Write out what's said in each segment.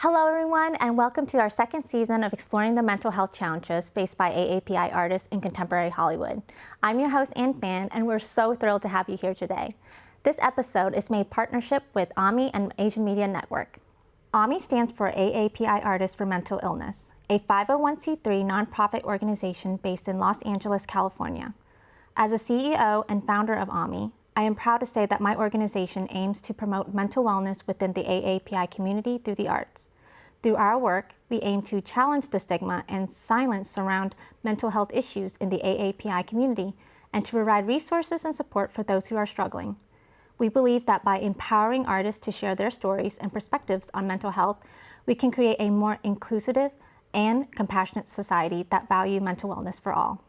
Hello everyone, and welcome to our second season of Exploring the Mental Health Challenges faced by AAPI artists in contemporary Hollywood. I'm your host, Phan, and we're so thrilled to have you here today. This episode is made partnership with AAMI and Asian Media Network. AAMI stands for AAPI Artists for Mental Illness, a 501c3 nonprofit organization based in Los Angeles, California. As a CEO and founder of AAMI, I am proud to say that my organization aims to promote mental wellness within the AAPI community through the arts. Through our work, we aim to challenge the stigma and silence around mental health issues in the AAPI community and to provide resources and support for those who are struggling. We believe that by empowering artists to share their stories and perspectives on mental health, we can create a more inclusive and compassionate society that values mental wellness for all.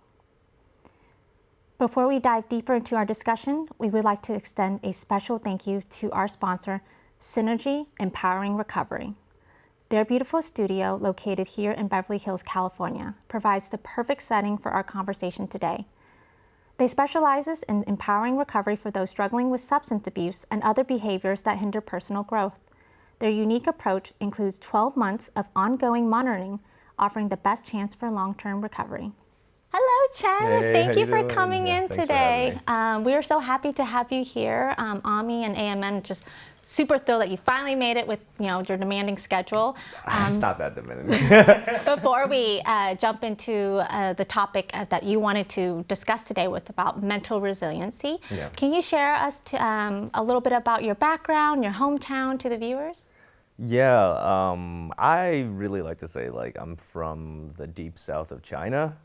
Before we dive deeper into our discussion, we would like to extend a special thank you to our sponsor, Synergy Empowering Recovery. Their beautiful studio, located here in Beverly Hills, California, provides the perfect setting for our conversation today. They specialize in empowering recovery for those struggling with substance abuse and other behaviors that hinder personal growth. Their unique approach includes 12 months of ongoing monitoring, offering the best chance for long-term recovery. Hello, Chen. Hey, Thank you for doing? coming in Thanks today. for having We are so happy to have you here. AAMI and AMN just super thrilled that you finally made it with your demanding schedule. It's not that demanding. Before we jump into the topic that you wanted to discuss today was about mental resiliency. Yeah. Can you share us a little bit about your background, your hometown to the viewers? Yeah, I really like to say I'm from the deep south of China,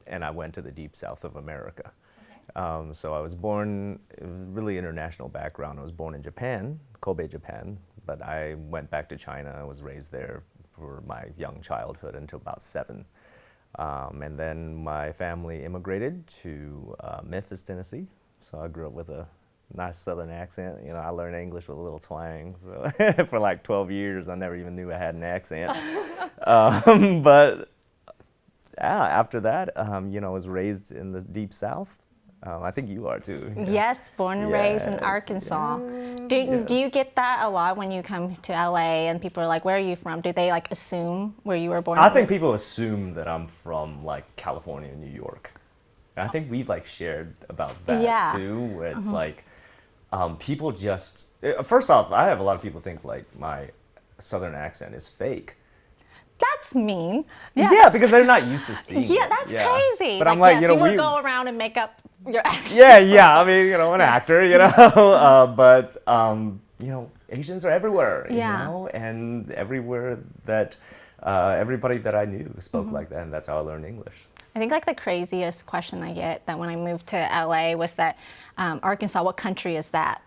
and I went to the deep south of America. So I was born, really international background. I was born in Japan, Kobe, Japan, but I went back to China. I was raised there for my young childhood until about 7. And then my family immigrated to Memphis, Tennessee. So I grew up with a nice southern accent. I learned English with a little twang. So for like 12 years, I never even knew I had an accent. But after that, I was raised in the deep south. I think you are too. Yes, born and raised in Yes, Arkansas. yeah. Do you get that a lot when you come to LA and people are like, where are you from? Do they assume where you were born? I think people assume that I'm from California, New York. And I think we've shared about that too, where it's people just, first off, I have a lot of people think my southern accent is fake. That's mean. Yeah, because they're not used to seeing it. Yeah, that's crazy. But I'm yes, you we would go around and make up your accent. Yeah. I mean, an actor, but Asians are everywhere, and everywhere that everybody that I knew spoke like that, and that's how I learned English. I think the craziest question I get that when I moved to LA was that Arkansas, what country is that?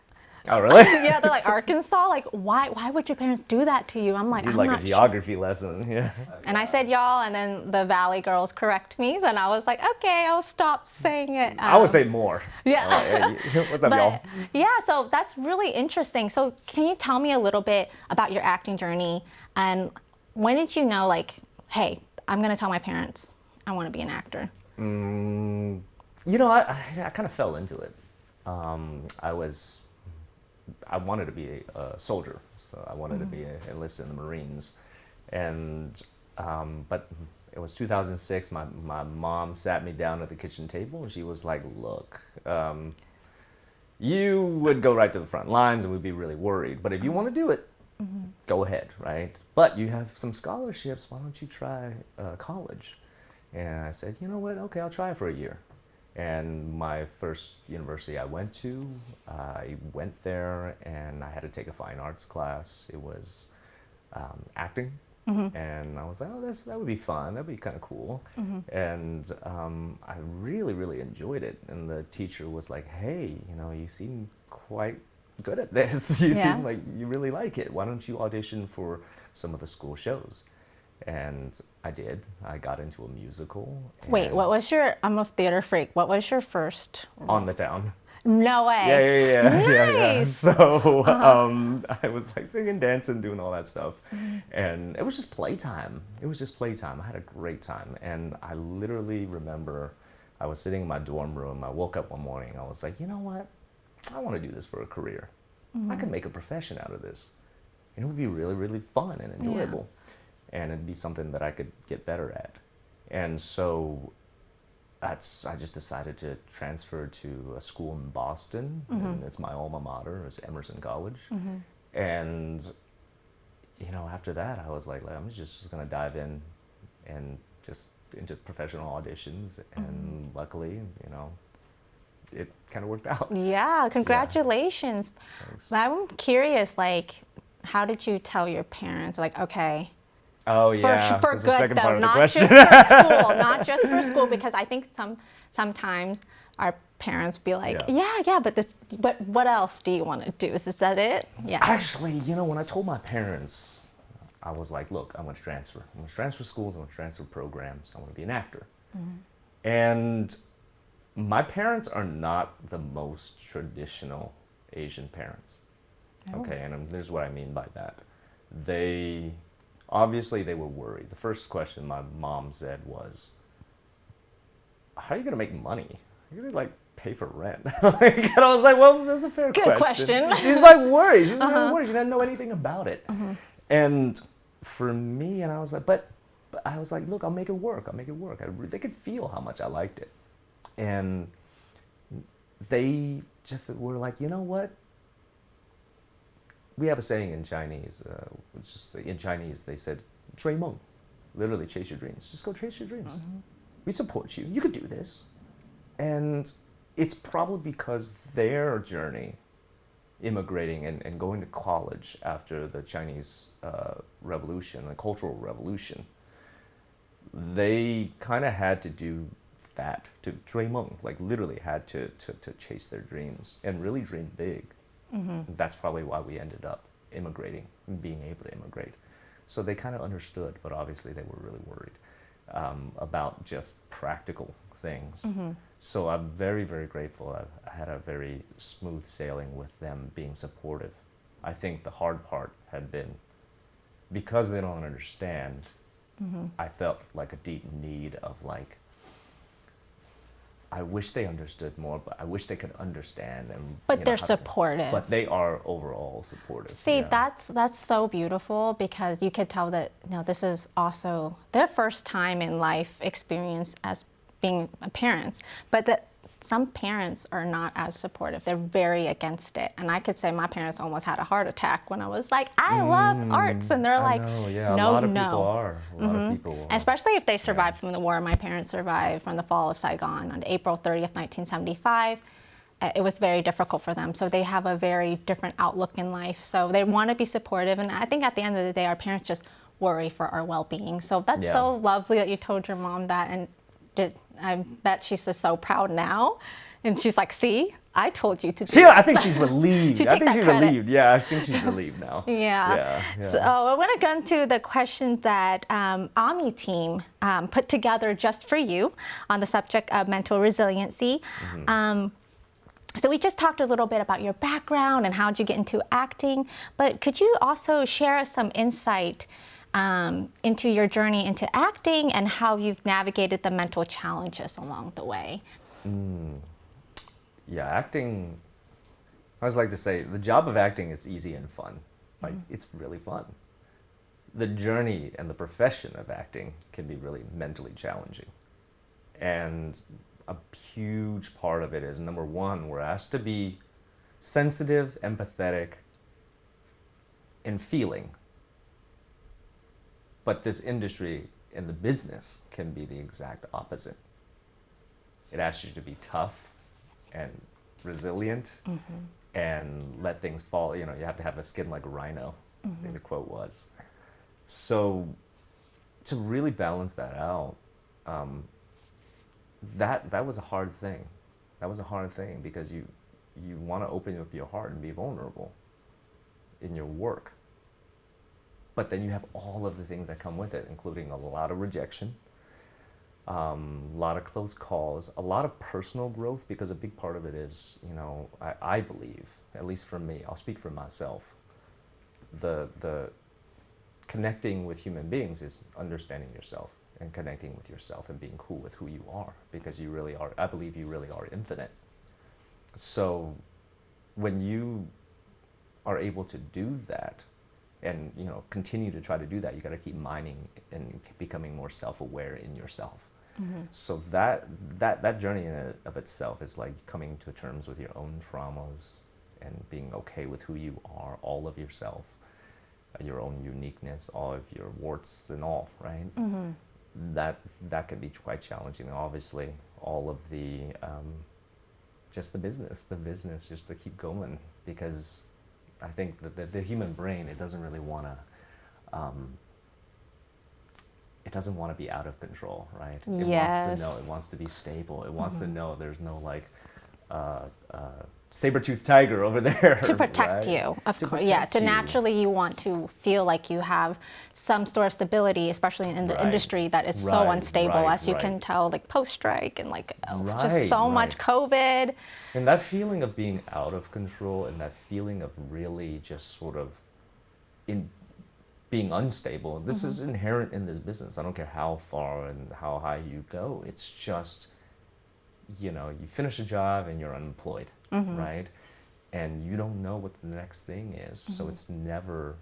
Oh, really? Yeah, they're like, Arkansas? Why would your parents do that to you? I'm like, I'm not a geography lesson, yeah. And I said y'all, and then the Valley girls correct me. Then I was like, okay, I'll stop saying it. I would say more. Yeah. What's up, y'all? Yeah, so that's really interesting. So can you tell me a little bit about your acting journey? And when did you know, hey, I'm going to tell my parents I want to be an actor? I kind of fell into it. I wanted to be a soldier, so I wanted to be enlisted in the Marines, and but it was 2006. My mom sat me down at the kitchen table, and she was like, "Look, you would go right to the front lines, and we'd be really worried. But if you want to do it, go ahead, right? But you have some scholarships. Why don't you try college?" And I said, "You know what? Okay, I'll try it for a year." And my first university I went to, I went there and I had to take a fine arts class. It was acting. And I was like, oh, that would be fun. That'd be kind of cool. And I really, really enjoyed it. And the teacher was like, hey, you seem quite good at this. You seem like you really like it. Why don't you audition for some of the school shows? And I did. I got into a musical. Wait, what was I'm a theater freak. What was your first? On the Town. No way. Yeah. Nice. So I was singing, dancing, doing all that stuff. And it was just playtime. I had a great time. And I literally remember I was sitting in my dorm room. I woke up one morning. I was like, you know what? I want to do this for a career. I can make a profession out of this. and it would be really, really fun and enjoyable. And it'd be something that I could get better at. And so I just decided to transfer to a school in Boston, and it's my alma mater, it's Emerson College. And, you know, after that, I was like, I'm just gonna dive in and just into professional auditions, and luckily, you know, it kind of worked out. Yeah, congratulations. Thanks. But I'm curious, like, how did you tell your parents, like, okay, Oh yeah, for that's the good second though, part of the not question. just for school, not just for school, because I think sometimes our parents be like, yeah, but what else do you want to do? Is that it? Yeah. Actually, you know, when I told my parents, I was like, look, I'm going to transfer. I'm going to transfer schools. I'm going to transfer programs. I want to be an actor. And my parents are not the most traditional Asian parents. Okay, and here's what I mean by that. Obviously, they were worried. The first question my mom said was, how are you going to make money? You're going to, like, pay for rent. And I was like, well, that's a fair question. She's like worried. She's really worried. She didn't know anything about it. And for me, and I was like, but I was like, look, I'll make it work. I'll make it work. They could feel how much I liked it. And they just were like, you know what? We have a saying in Chinese, which is in Chinese, they said, 追梦, literally chase your dreams. Just go chase your dreams. We support you. You could do this. And it's probably because their journey, immigrating and going to college after the Chinese revolution, the Cultural Revolution, they kind of had to do that, to 追梦, like literally had to chase their dreams and really dream big. That's probably why we ended up immigrating, being able to immigrate. So they kind of understood, but obviously they were really worried about just practical things. So I'm very, very grateful. I had a very smooth sailing with them being supportive. I think the hard part had been, because they don't understand, I felt like a deep need of like, I wish they understood more, but I wish they could understand. But they're supportive. But they are overall supportive. See, that's so beautiful, because you could tell that, you know, this is also their first time in life experience as being parents, but that some parents are not as supportive. They're very against it. And I could say my parents almost had a heart attack when I was like, I love arts. And they're like, no. A lot of people are. A lot of people are. Especially if they survived from the war. My parents survived from the fall of Saigon on April 30th, 1975. It was very difficult for them. So they have a very different outlook in life. So they want to be supportive. And I think at the end of the day, our parents just worry for our well-being. So that's so lovely that you told your mom that. And I bet she's just so proud now. And she's like, see, I told you to do it. I think she's relieved. I think she's relieved. Yeah, I think she's relieved now. Yeah. So I want to go into the questions that AAMI team put together just for you on the subject of mental resiliency. So we just talked a little bit about your background and how did you get into acting, but could you also share some insight into your journey into acting and how you've navigated the mental challenges along the way? Yeah, acting, I always like to say, the job of acting is easy and fun. Like, it's really fun. The journey and the profession of acting can be really mentally challenging. And a huge part of it is, number one, we're asked to be sensitive, empathetic, and feeling. But this industry and the business can be the exact opposite. It asks you to be tough and resilient and let things fall. You know, you have to have a skin like a rhino, I think the quote was. So to really balance that out, that was a hard thing. That was a hard thing because you want to open up your heart and be vulnerable in your work. But then you have all of the things that come with it, including a lot of rejection, a lot of close calls, a lot of personal growth, because a big part of it is, you know, I believe, at least for me, I'll speak for myself, the connecting with human beings is understanding yourself and connecting with yourself and being cool with who you are, because you really are, I believe you really are infinite. So when you are able to do that, and continue to try to do that. You got to keep mining and becoming more self-aware in yourself. So that journey of itself is like coming to terms with your own traumas and being okay with who you are, all of yourself, your own uniqueness, all of your warts and all, right? That can be quite challenging. And obviously, all of the just the business just to keep going, because I think that the human brain, it doesn't really want to. It doesn't want to be out of control, right? It wants to know. It wants to be stable. It wants to know there's no like saber-toothed tiger over there to protect right? you, of course. Yeah, to naturally you want to feel like you have some sort of stability, especially in the industry that is so unstable, as you can tell, like post-strike and like just so much COVID. And that feeling of being out of control and that feeling of really just sort of being unstable, this is inherent in this business. I don't care how far and how high you go. It's just, you finish a job and you're unemployed, right? And you don't know what the next thing is. So it's never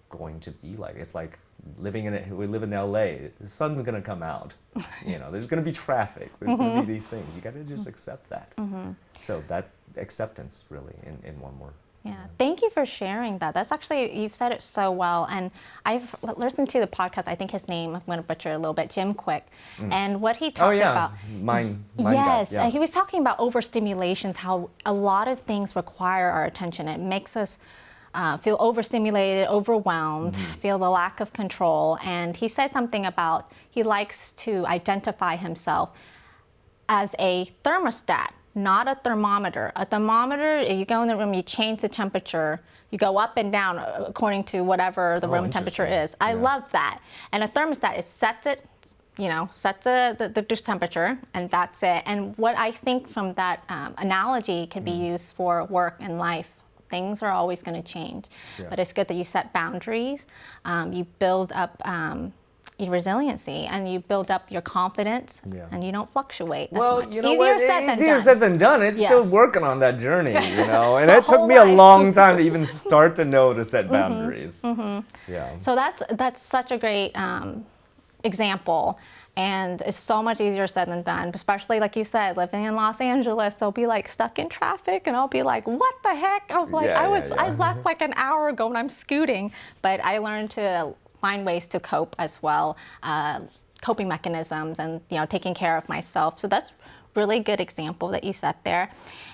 going to be like, it's like we live in LA, the sun's gonna come out. There's gonna be traffic, there's gonna be these things. You gotta just accept that. So that acceptance really in one word. Yeah, thank you for sharing that. That's actually, you've said it so well. And I've listened to the podcast, I think his name, I'm going to butcher it a little bit, Jim Quick. And what he talked about. Mind yes, guy, he was talking about overstimulations, how a lot of things require our attention. It makes us feel overstimulated, overwhelmed, feel the lack of control. And he said something about he likes to identify himself as a thermostat, not a thermometer. A thermometer, you go in the room, you change the temperature, you go up and down according to whatever the room temperature is. I love that. And a thermostat, it sets it, sets the temperature, and that's it. And what I think from that analogy can be used for work and life. Things are always going to change, but it's good that you set boundaries, you build up your resiliency, and you build up your confidence, and you don't fluctuate as much. Easier said than done. It's still working on that journey, and it took me a long time to even start to know to set boundaries. Yeah. So that's such a great example, and it's so much easier said than done, especially like you said, living in Los Angeles. They'll be like stuck in traffic, and I'll be like, what the heck? I'm like, I left like an hour ago and I'm scooting, but I learned to find ways to cope as well, coping mechanisms, and taking care of myself. So that's really good example that you set there.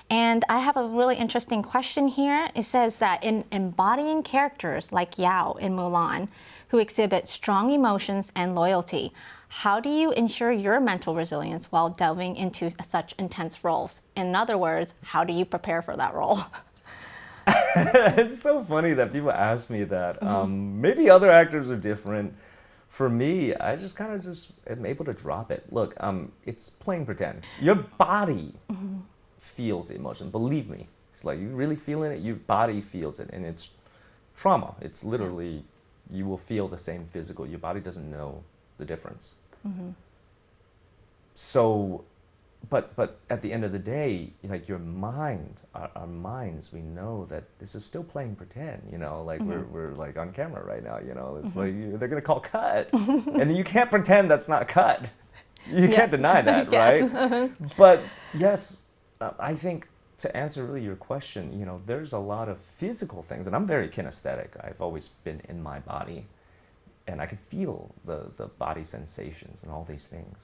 And I have a really interesting question here. It says that in embodying characters like Yao in Mulan, who exhibit strong emotions and loyalty, how do you ensure your mental resilience while delving into such intense roles? In other words, how do you prepare for that role? It's so funny that people ask me that. Maybe other actors are different. For me, I just kind of am able to drop it. Look, it's playing pretend. Your body feels the emotion. Believe me. It's like you really feeling it, your body feels it. And it's trauma. It's literally, you will feel the same physical. Your body doesn't know the difference. So, but at the end of the day, like your mind, our minds, we know that this is still playing pretend, like we're like on camera right now, it's like they're gonna call cut, and you can't pretend that's not cut. You can't deny that, right? But yes, I think to answer really your question, there's a lot of physical things, and I'm very kinesthetic. I've always been in my body, and I can feel the body sensations and all these things.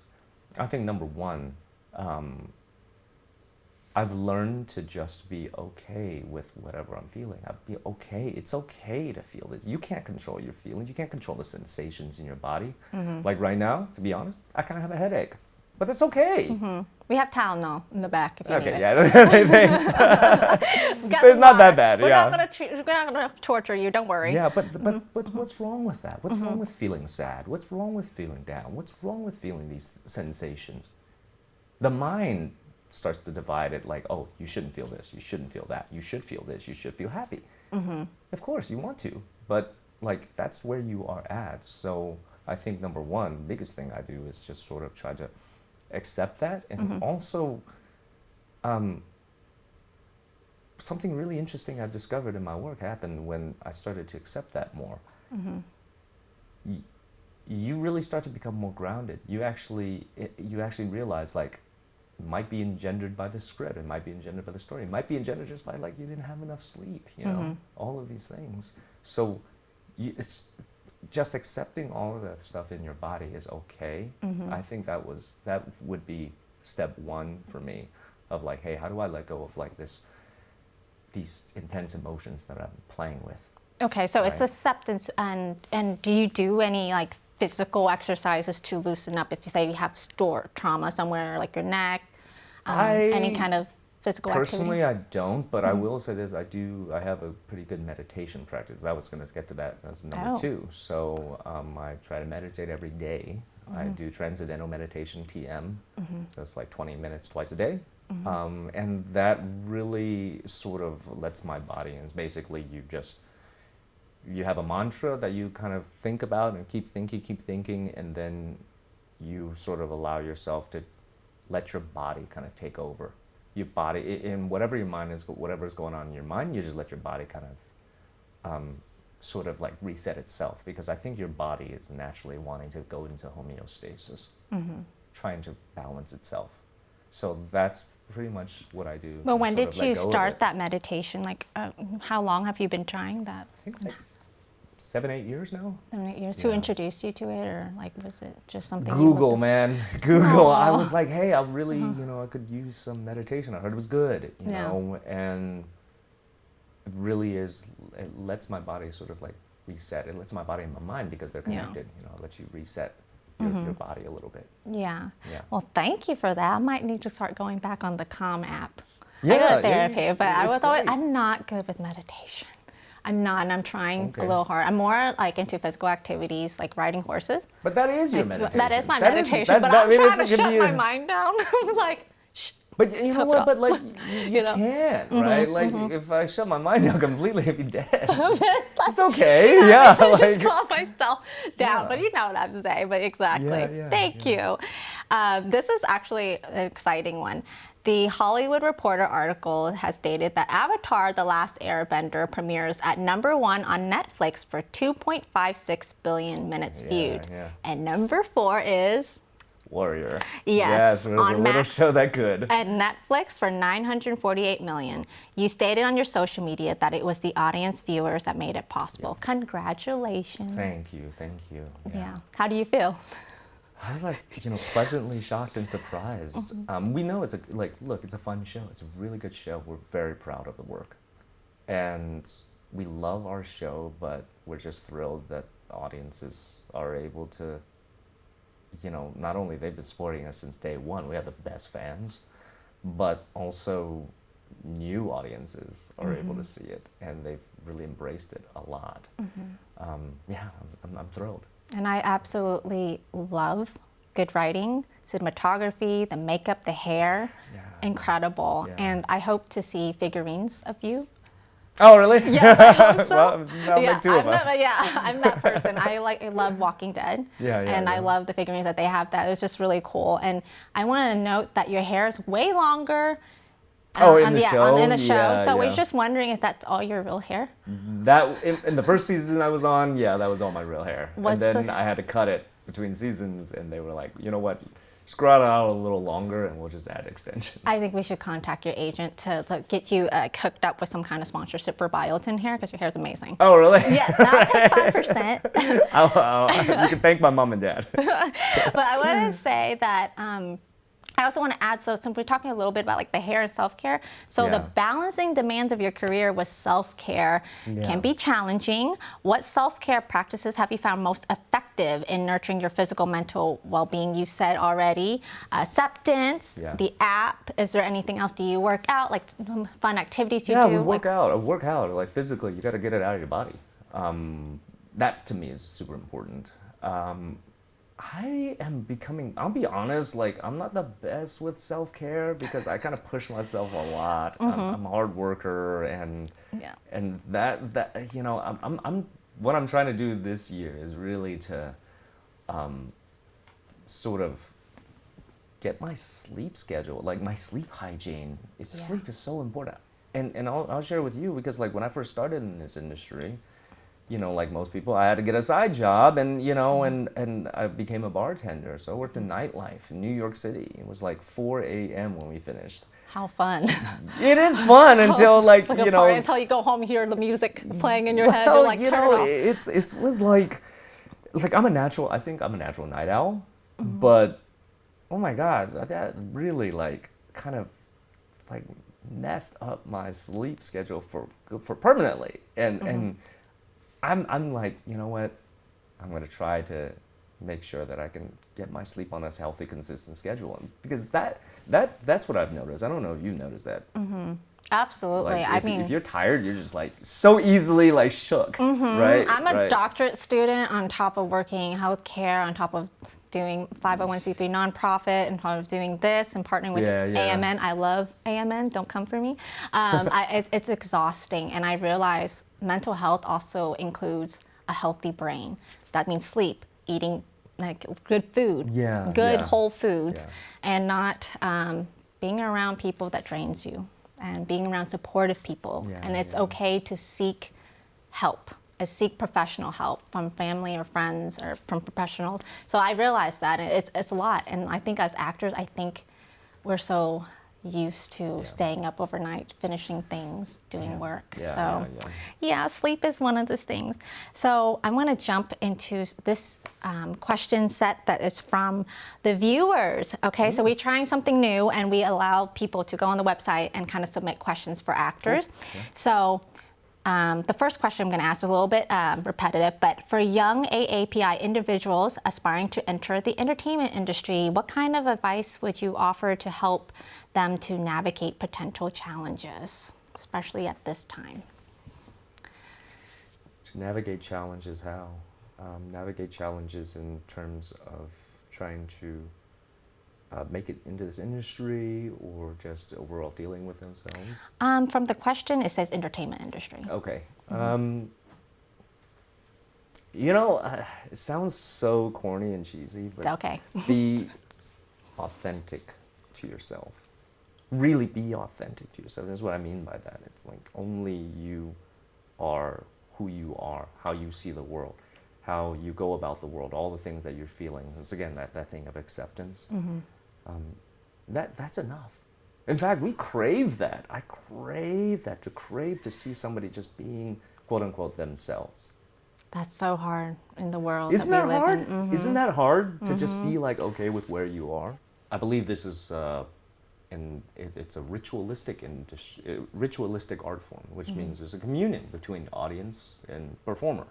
I think number one, I've learned to just be okay with whatever I'm feeling. I'll be okay. It's okay to feel this. You can't control your feelings. You can't control the sensations in your body. Like right now, to be honest, I kind of have a headache, but that's okay. We have Tylenol in the back if you need it. Thanks. It's not that bad. We're not gonna torture you. Don't worry. Yeah, but what's wrong with that? What's wrong with feeling sad? What's wrong with feeling down? What's wrong with feeling these sensations? The mind starts to divide it like, oh, you shouldn't feel this, you shouldn't feel that, you should feel this, you should feel happy. Of course, you want to, but like that's where you are at. So I think number one, biggest thing I do is just sort of try to accept that, and also something really interesting I've discovered in my work happened when I started to accept that more. you really start to become more grounded. You actually realize, like, it might be engendered by the script, it might be engendered by the story, it might be engendered just by, like, you didn't have enough sleep, you know, all of these things. So it's just accepting all of that stuff in your body is okay. I think that would be step one for me, of like, hey, how do I let go of like these intense emotions that I'm playing with? Okay, so Right. it's acceptance, and do you do any like physical exercises to loosen up if you say you have stored trauma somewhere like your neck, any kind of physical Personally, activity? I don't, but I will say this: I have a pretty good meditation practice. I was going to get to that as number Oh. 2. So I try to meditate every day. I do transcendental meditation, TM. So it's like 20 minutes twice a day. And that really sort of lets my body, and it's basically you have a mantra that you kind of think about and keep thinking, and then you sort of allow yourself to let your body kind of take over. Your body, in whatever your mind is, whatever's going on in your mind, you just let your body kind of sort of like reset itself, because I think your body is naturally wanting to go into homeostasis, trying to balance itself. So that's pretty much what I do. Well, to when sort did of let you go of start it. that meditation? Like, how long have you been trying that? I think like 7-8 years now. 7, 8 years. Who Yeah. introduced you to it, or like was it just something? Google, you man, Google. I Aw. was like, hey, I really, I could use some meditation. I heard it was good, Yeah. know, and it really is. It lets my body sort of like reset. It lets my body and my mind, because they're Yeah. connected. It lets you reset your body a little bit. Yeah. Yeah. Well, thank you for that. I might need to start going back on the Calm app. I Yeah, go yeah, to therapy, but I it's was always, great. I'm not good with meditation. I'm not, and I'm trying Okay. a little hard. I'm more like into physical activities, like riding horses. But that is your Like, meditation. that is my That meditation, but I I'm mean, trying to it could shut be my mind down. I'm like, shh. But you know Tough it what? up. But like you know? can't, right? Like if I shut my mind down completely, I'd be dead. It's Like, okay. Yeah. I just Like, calm myself down, Yeah. but you know what I'm saying. But exactly. Yeah, Thank yeah. you. This is actually an exciting one. The Hollywood Reporter article has stated that Avatar: The Last Airbender premieres at #1 on Netflix for 2.56 billion minutes Yeah, viewed, yeah. and number 4 is Warrior. Yes, Yes, on the little Max show that good. at Netflix for 948 million. You stated on your social media that it was the audience viewers that made it possible. Congratulations. Thank you. Yeah. How do you feel? I was like, pleasantly shocked and surprised. We know it's look, it's a fun show. It's a really good show. We're very proud of the work, and we love our show. But we're just thrilled that audiences are able to, not only they've been supporting us since day one. We have the best fans, but also new audiences are able to see it, and they've really embraced it a lot. Yeah, I'm thrilled. And I absolutely love good writing, cinematography, the makeup, the hair, Yeah. incredible. Yeah. And I hope to see figurines of you. Oh, really? Yes, I hope so. Well, that'll Yeah, make 2 of us. I'm that person. I love Walking Dead. Yeah, And I yeah. love the figurines that they have. That is just really cool. And I want to note that your hair is way longer. In the show? In the show. Yeah, So we're yeah. just wondering if that's all your real hair. That in the first season I was on, yeah, that was all my real hair. What's and then the- I had to cut it between seasons, and they were like, you know what, just grow it out a little longer, and we'll just add extensions. I think we should contact your agent to get you hooked up with some kind of sponsorship for biotin hair, because your hair is amazing. Oh, really? Yes, now it's like 5%. You can thank my mom and dad. But I want to say that I also want to add, so since we're talking a little bit about like the hair and self-care, so the Yeah. balancing demands of your career with self-care Yeah. can be challenging. What self-care practices have you found most effective in nurturing your physical, mental well-being? You said already, acceptance, Yeah. the app. Is there anything else? Do you work out, like fun activities you Yeah, do? we work Like, out. I work out, like physically. You got to get it out of your body. That to me is super important. I'll be honest, like I'm not the best with self-care, because I kind of push myself a lot. I'm a hard worker, and Yeah. and that what I'm trying to do this year is really to sort of get my sleep schedule, like my sleep hygiene. Yeah. Sleep is so important. And I'll share with you, because like when I first started in this industry, you know, like most people, I had to get a side job, and you know, and I became a bartender. So I worked in nightlife in New York City. It was like 4 a.m. when we finished. How fun. It is fun until like, it's like you a know, party until you go home and hear the music playing in your head. well, You're like, you turn know, it off. it was like I think I'm a natural night owl, but oh my God, that really like kind of like messed up my sleep schedule for permanently. And I'm like, you know what? I'm gonna try to make sure that I can get my sleep on a healthy, consistent schedule, because that's what I've noticed. I don't know if you noticed that. Absolutely. Like, I mean, if you're tired, you're just like so easily like shook, right? I'm a Right. doctorate student on top of working healthcare, on top of doing 501c3 nonprofit, and part of doing this and partnering with Yeah, yeah. AMN. I love AMN. Don't come for me. It's exhausting, and I realize mental health also includes a healthy brain. That means sleep, eating like good food, Yeah, good yeah. whole foods, Yeah. and not being around people that drains you, and being around supportive people. Yeah, And it's yeah. okay to seek help, seek professional help from family or friends or from professionals. So I realized that it's a lot. And I think as actors, I think we're so used to staying up overnight, finishing things, doing work. Yeah, So yeah. sleep is one of those things. So I want to jump into this question set that is from the viewers. Okay, so we're trying something new, and we allow people to go on the website and kind of submit questions for actors. So the first question I'm going to ask is a little bit repetitive, but for young AAPI individuals aspiring to enter the entertainment industry, what kind of advice would you offer to help them to navigate potential challenges, especially at this time? To navigate challenges, how? Navigate challenges in terms of trying to make it into this industry, or just overall dealing with themselves? From the question, it says entertainment industry. Okay. You know, it sounds so corny and cheesy, but Okay. be authentic to yourself. Really be authentic to yourself. That's what I mean by that. It's like only you are who you are, how you see the world, how you go about the world, all the things that you're feeling. It's again that thing of acceptance. That's enough. In fact, we crave that. I crave that, to see somebody just being quote unquote themselves. That's so hard in the world Isn't that we that live hard? in. Isn't that hard to just be like okay with where you are? I believe this is, it's a ritualistic art form, which means there's a communion between audience and performer.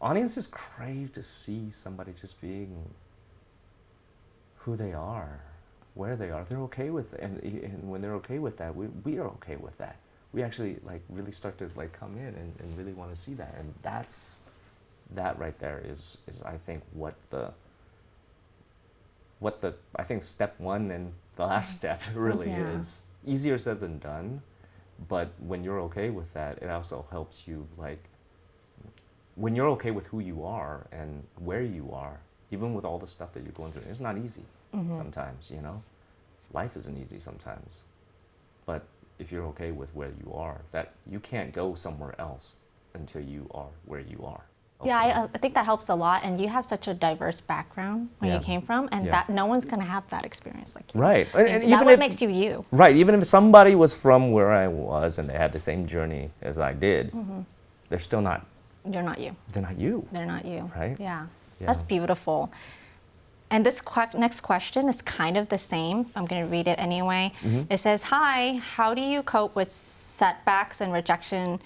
Audiences crave to see somebody just being who they are, where they are. They're okay with it, and when they're okay with that, we are okay with that. We actually like really start to like come in and really want to see that, and that right there is I think what the I think step one and the last step really is. Easier said than done, but when you're okay with that, it also helps you like when you're okay with who you are and where you are, even with all the stuff that you're going through. It's not easy sometimes, you know. Life isn't easy sometimes, but if you're okay with where you are, that you can't go somewhere else until you are where you are. Yeah, I think that helps a lot. And you have such a diverse background where you came from, and that no one's going to have that experience like you. Right. And that's what makes you you. Right. Even if somebody was from where I was and they had the same journey as I did, they're still not. You're not you. They're not you. They're not you. Right? Yeah. Yeah. That's beautiful. And this next question is kind of the same. I'm going to read it anyway. It says, hi, how do you cope with setbacks and rejection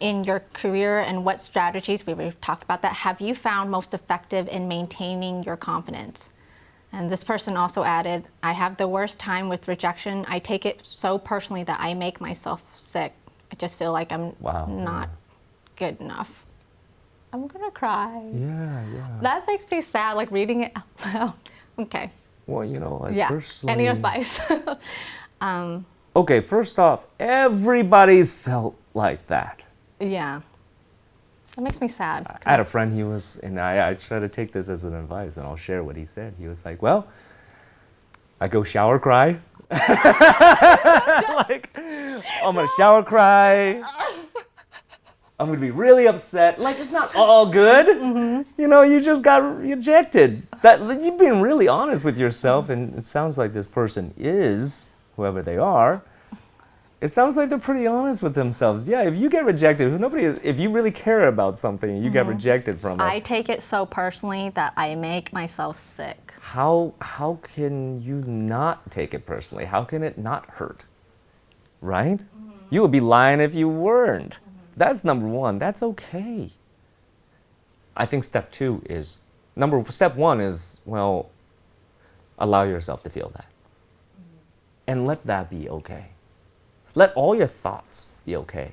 in your career, and what strategies, we've talked about that, have you found most effective in maintaining your confidence? And this person also added, I have the worst time with rejection. I take it so personally that I make myself sick. I just feel like I'm not good enough. I'm gonna cry. Yeah. That makes me sad, like reading it out loud. Okay. Well, you know, like personally. And your spice. Okay, first off, everybody's felt like that. Yeah. That makes me sad. I had a friend, he was, and I try to take this as an advice, and I'll share what he said. He was like, well, I go shower cry. Like, I'm gonna shower cry. I'm going to be really upset. Like, it's not all good. You know, you just got rejected. You've been really honest with yourself, and it sounds like this person is, whoever they are, it sounds like they're pretty honest with themselves. Yeah, if you get rejected, if you really care about something and you get rejected from it. I take it so personally that I make myself sick. How can you not take it personally? How can it not hurt? Right? You would be lying if you weren't. That's number one. That's okay. I think step one is, well, allow yourself to feel that. And let that be okay. Let all your thoughts be okay.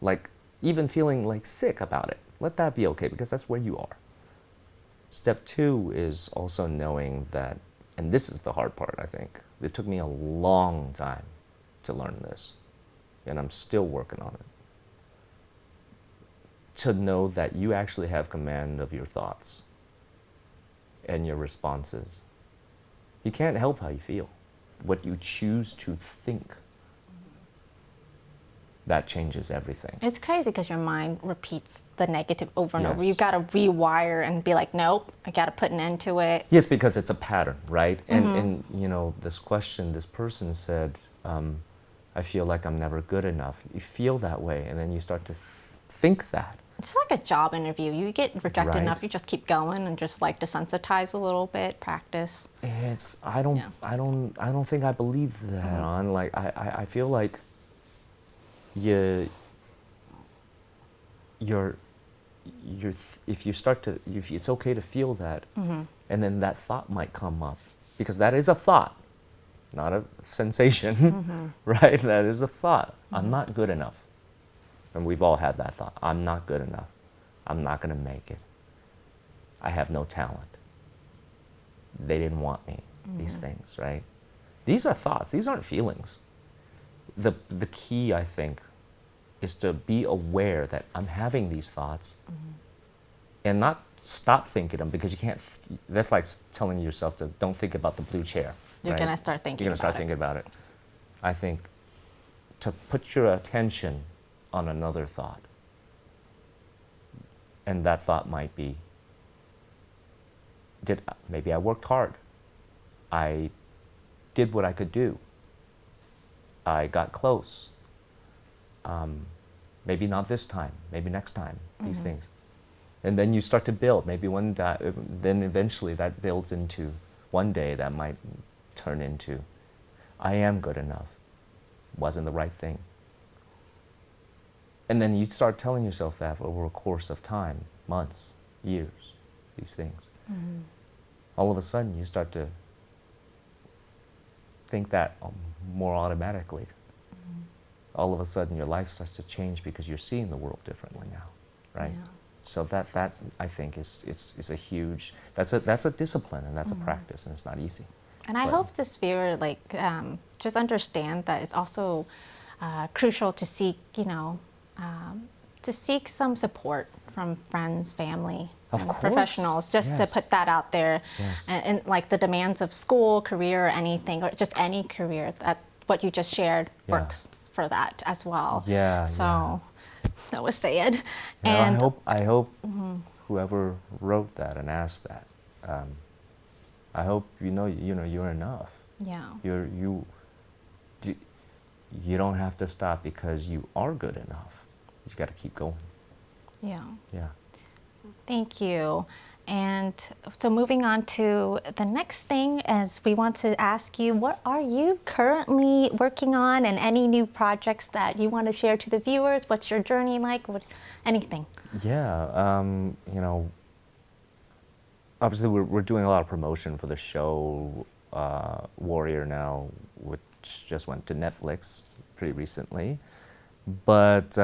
Like, even feeling like sick about it. Let that be okay, because that's where you are. Step two is also knowing that, and this is the hard part, I think. It took me a long time to learn this, and I'm still working on it. To know that you actually have command of your thoughts and your responses. You can't help how you feel. What you choose to think, that changes everything. It's crazy because your mind repeats the negative over and over. Yes. You've got to rewire and be like, nope, I got to put an end to it. Yes, because it's a pattern, right? And you know, this person said, I feel like I'm never good enough. You feel that way, and then you start to think that. It's like a job interview. You get rejected Right. enough, you just keep going and just like desensitize a little bit, practice. I don't think I believe that on. Like, I feel like if it's okay to feel that, and then that thought might come up, because that is a thought, not a sensation, right? That is a thought. I'm not good enough. And we've all had that thought. I'm not good enough. I'm not going to make it. I have no talent. They didn't want me. These things, right? These are thoughts. These aren't feelings. The key, I think, is to be aware that I'm having these thoughts and not stop thinking them, because you can't. That's like telling yourself to don't think about the blue chair. You're right? going to start thinking You're going to start thinking about it. I think to put your attention on another thought. And that thought might be, maybe I worked hard. I did what I could do. I got close. Maybe not this time, maybe next time, these things. And then you start to build. Maybe then eventually that builds into, one day that might turn into, I am good enough. Wasn't the right thing. And then you start telling yourself that over a course of time, months, years, these things. All of a sudden, you start to think that more automatically. All of a sudden, your life starts to change because you're seeing the world differently now, right? Yeah. So that I think is a huge, that's a discipline, and that's a practice, and it's not easy. And I hope this viewer just understand that it's also crucial to seek, to seek some support from friends, family, Of and course. professionals, just to Yes. put that out there. Yes. And like the demands of school, career, or anything, or just any career, that what you just shared Yeah. works for that as well. Yeah, So that was sad. Yeah, And I hope whoever wrote that and asked that, I hope you're enough. yeah. You don't have to stop because you are good enough. You got to keep going. Yeah. Yeah. Thank you. And so moving on to the next thing is we want to ask you, what are you currently working on, and any new projects that you want to share to the viewers? What's your journey like? Anything? Yeah. Obviously we're doing a lot of promotion for the show Warrior now, which just went to Netflix pretty recently. But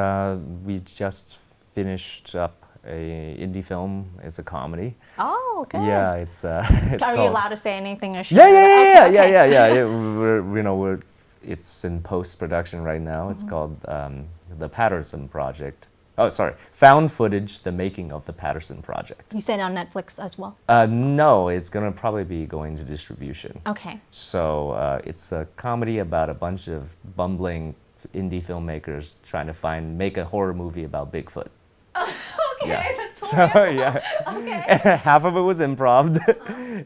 we just finished up a indie film. It's a comedy. Oh, good. Yeah, it's Are called, you allowed to say anything or share? Yeah. Okay. It's in post-production right now. It's called The Patterson Project. Oh, sorry. Found footage, the making of the Patterson Project. You said on Netflix as well? No, it's going to probably be going to distribution. Okay. So it's a comedy about a bunch of bumbling indie filmmakers trying to make a horror movie about Bigfoot. Okay, Yeah. that's So totally yeah, okay. half of it was improv,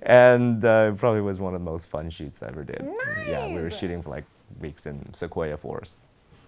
and it probably was one of the most fun shoots I ever did. Yeah, we were Nice. shooting for like weeks in Sequoia Forest.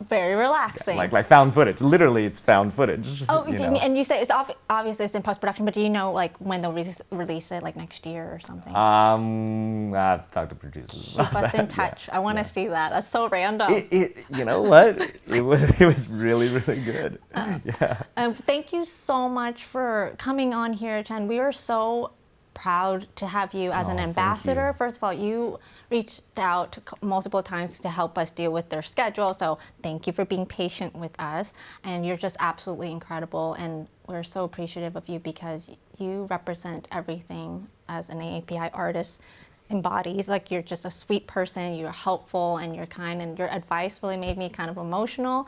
Very relaxing. Like found footage. Literally, it's found footage. Oh, you know? and you say it's obviously it's in post production, but do you know like when they'll release it, like next year or something? I talked to producers. Keep us in touch. I want to see that. That's so random. You know what? It was really good. Yeah. Thank you so much for coming on here, Chen. We are so proud to have you as an Thank ambassador. you. First of all, you reached out multiple times to help us deal with their schedule, so thank you for being patient with us. And you're just absolutely incredible, and we're so appreciative of you because you represent everything as an AAPI artist embodies. Like, you're just a sweet person, you're helpful, and you're kind, and your advice really made me kind of emotional.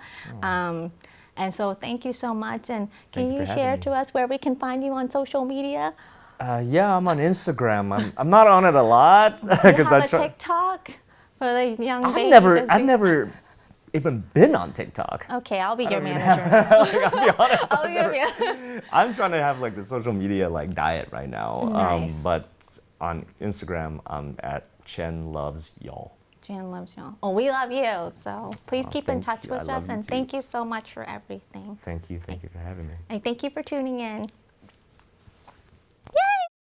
And so thank you so much. And can Thank you you for having share me. to us where we can find you on social media? Yeah, I'm on Instagram. I'm not on it a lot Do you because have a TikTok for the young I've babies? never even been on TikTok. Okay, I'll be I your don't even manager. Like, I'll be honest. I'll be your manager. I'm trying to have like the social media like diet right now. Nice. But on Instagram, I'm at Chen Loves Y'all. Jan loves y'all. Oh, we love you. So please keep in thank touch you. I with love us, you and too. thank you so much for everything. Thank you for having me. And thank you for tuning in.